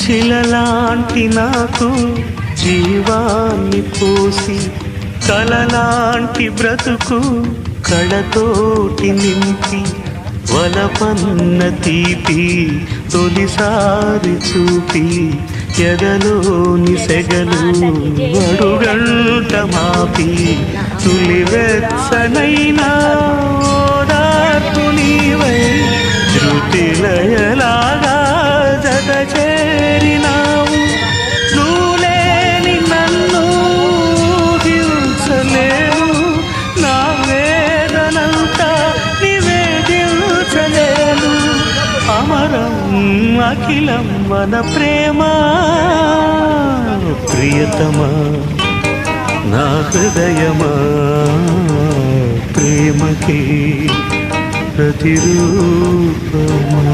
శిలలాంటి నాకు జీవాన్ని పోసి కలలాంటి బ్రతుకు కళతోటి నింపి వలపన్న తీపి తొలిసారి చూపి ఎదలోని సెగలు అడుగంట మాపి తులివెచ్చనైనా ఓదార్పు నీవై శృతిలయలాగా జత చేరినావు నువ్వులేని నన్ను హింసలేవు నా వేదనంతా నివేదించలేను అమరం అఖిలం మన ప్రేమ ప్రియతమా నా హృదయమా ప్రేమకి ప్రతిరూపమా